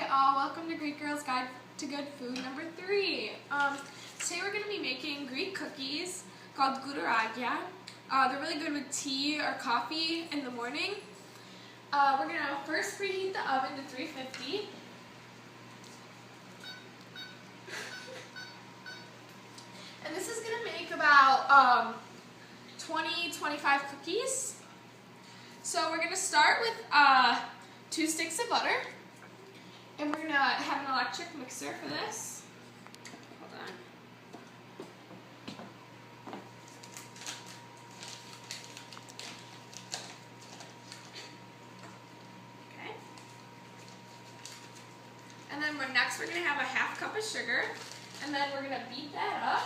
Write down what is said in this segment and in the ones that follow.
Welcome to Greek Girl's Guide to Good Food number 3. Today we're going to be making Greek cookies called goudaragia. They're really good with tea or coffee in the morning. We're going to first preheat the oven to 350. And this is going to make about 20-25 cookies. So we're going to start with 2 sticks of butter. And we're going to have an electric mixer for this. Hold on. Okay. And then next we're going to have a half cup of sugar. And then we're going to beat that up.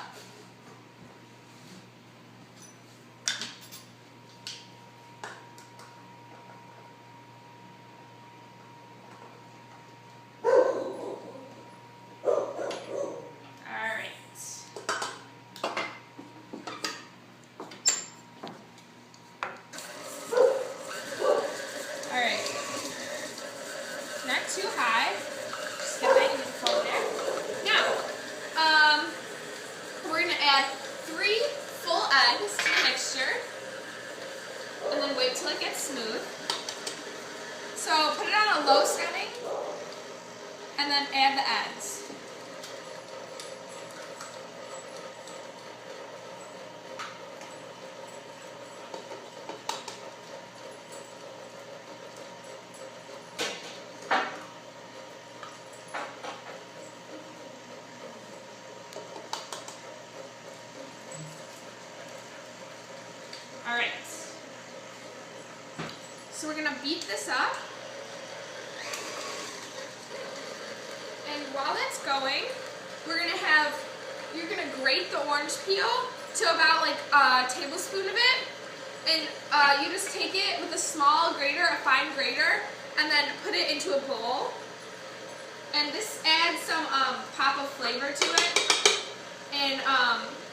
Not too high. Just get that even flow there. Now, we're going to add 3 full eggs to the mixture. And then wait till it gets smooth. So put it on a low setting. And then add the eggs. Alright, so we're going to beat this up, and while that's going, you're going to grate the orange peel to about like a tablespoon of it, and you just take it with a small grater, a fine grater, and then put it into a bowl, and this adds some pop of flavor to it, and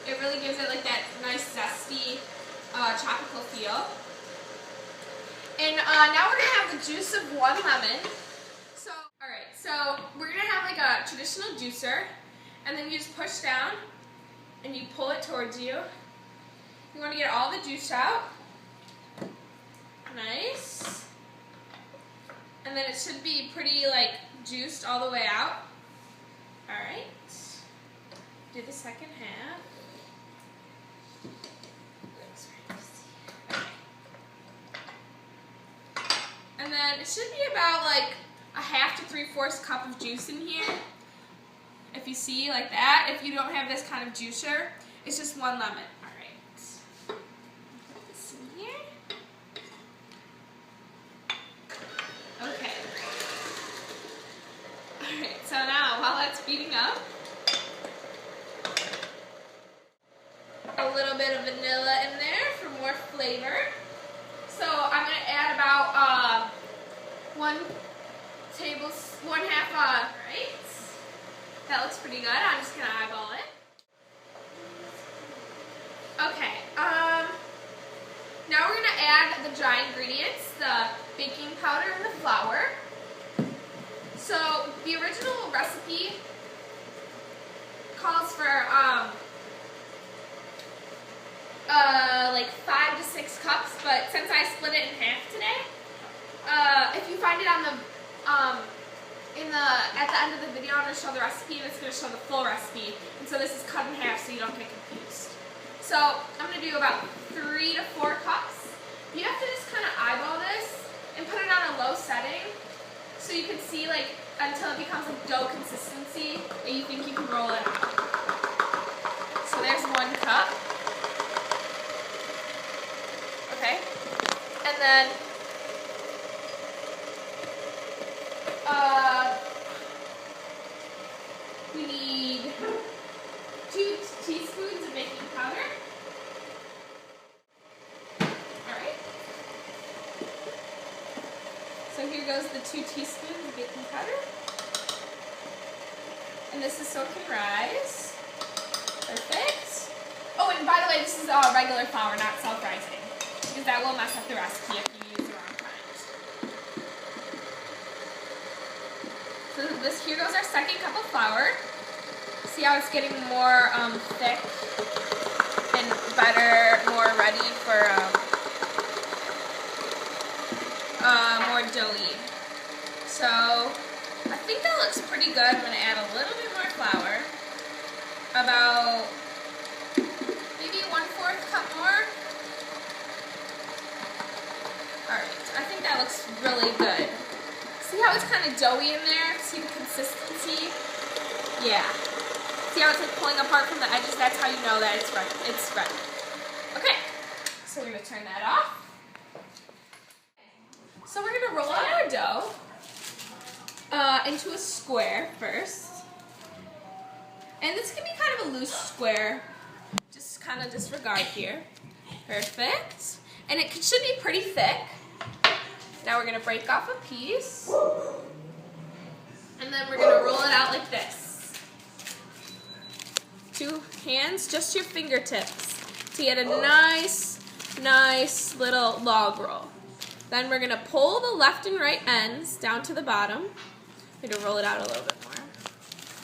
it really gives it like that nice zesty tropical feel. And now we're going to have the juice of 1 lemon. Alright, so we're going to have like a traditional juicer, and then you just push down and you pull it towards you. You want to get all the juice out. Nice. And then it should be pretty like juiced all the way out. Alright. Do the second half. And then it should be about like a half to 3/4 cup of juice in here. If you see like that, if you don't have this kind of juicer, it's just 1 lemon. Alright. Put this in here. Okay. Alright, so now while that's beating up, a little bit of vanilla in there for more flavor. So I'm going to add about 1/2, right? That looks pretty good. I'm just going to eyeball it. Okay, now we're going to add the dry ingredients, the baking powder and the flour. So the original recipe calls for like 5 to 6 cups, but since I split it in half today, if you find it on the at the end of the video, I'm going to show the recipe, and it's going to show the full recipe, and so this is cut in half so you don't get confused. So I'm going to do about 3 to 4 cups. You have to just kind of eyeball this and put it on a low setting so you can see like until it becomes like dough consistency that you think you can roll it out. So there's 1 cup. Okay, and then we need 2 teaspoons of baking powder. Alright, so here goes the 2 teaspoons of baking powder, and this is soak and rise. Perfect. Oh, and by the way, this is regular flour, not self-rising, because that will mess up the recipe if you use the wrong kind. So here goes our second cup of flour. See how it's getting more thick and better, more ready for more doughy. So I think that looks pretty good. I'm going to add a little bit more flour, about maybe 1/4 cup more. Alright, I think that looks really good. See how it's kind of doughy in there? See the consistency? Yeah. See how it's like pulling apart from the edges? That's how you know that it's ready. It's ready. Okay, so we're going to turn that off. So we're going to roll out our dough into a square first. And this can be kind of a loose square. Just kind of disregard here. Perfect. And it should be pretty thick. Now we're going to break off a piece. And then we're going to roll it out like this. 2 hands, just your fingertips, to get a nice little log roll. Then we're going to pull the left and right ends down to the bottom. I'm going to roll it out a little bit more.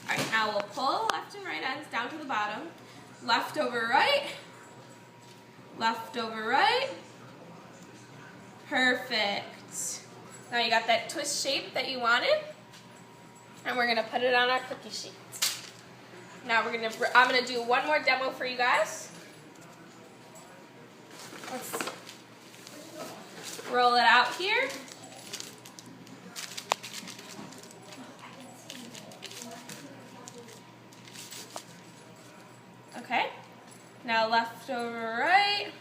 Alright, now we'll pull left and right ends down to the bottom. Left over right. Left over right. Perfect. Now you got that twist shape that you wanted. And we're going to put it on our cookie sheet. Now I'm going to do one more demo for you guys. Let's roll it out here. Okay. Now left over right.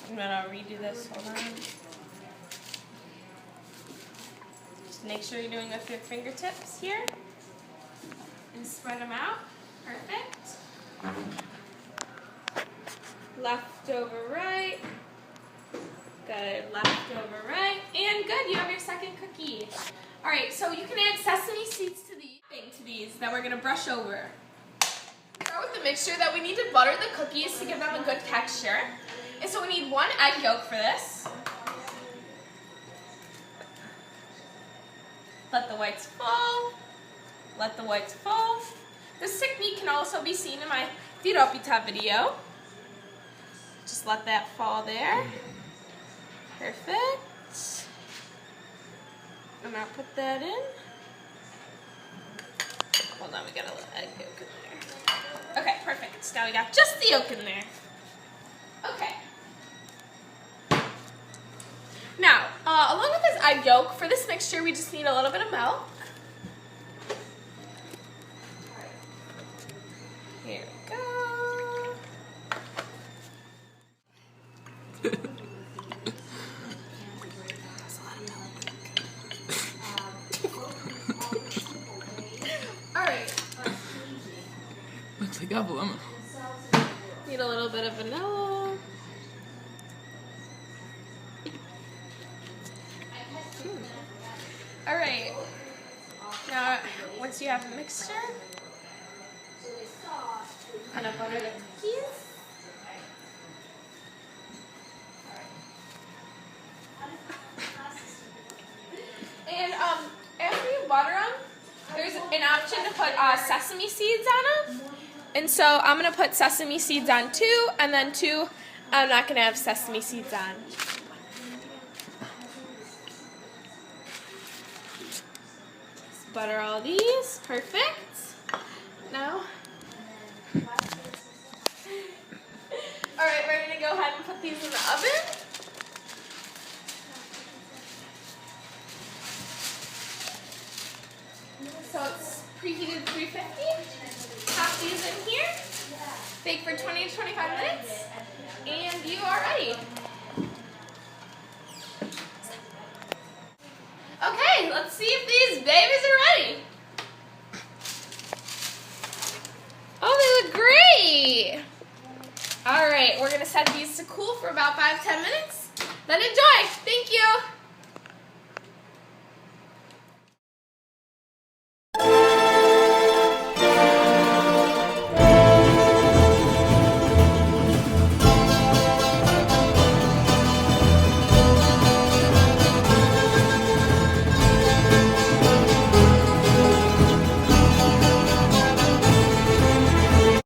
I'm going to redo this. Hold on. Just make sure you're doing it with your fingertips here. And spread them out. Perfect. Left over right. Good. Left over right. And good. You have your second cookie. Alright, so you can add sesame seeds to these that we're going to brush over. Start with the mixture that we need to butter the cookies to give them a good texture. And so we need 1 egg yolk for this. Let the whites fall. Let the whites fall. This technique can also be seen in my Tiropita video. Just let that fall there. Perfect. And now put that in. Hold on, we got a little egg yolk in there. Okay, perfect. Now we got just the yolk in there. Okay. Now, along with this egg yolk, for this mixture we just need a little bit of milk. Here we go. Alright. Looks like apple lemon. Need a little bit of vanilla. Alright. Now, once you have the mixture, kind of butter the cookies. And after you butter them, there's an option to put sesame seeds on them. And so I'm going to put sesame seeds on 2, and then 2 I'm not going to have sesame seeds on. Just butter all these. Perfect. Now, alright, we're going to go ahead and put these in the oven. So it's preheated 350. Pop these in here. Bake for 20 to 25 minutes. And you are ready. Okay, let's see if these babies are ready. Oh, they look great. Alright, we're going to set these to cool for about 5-10 minutes. Then enjoy.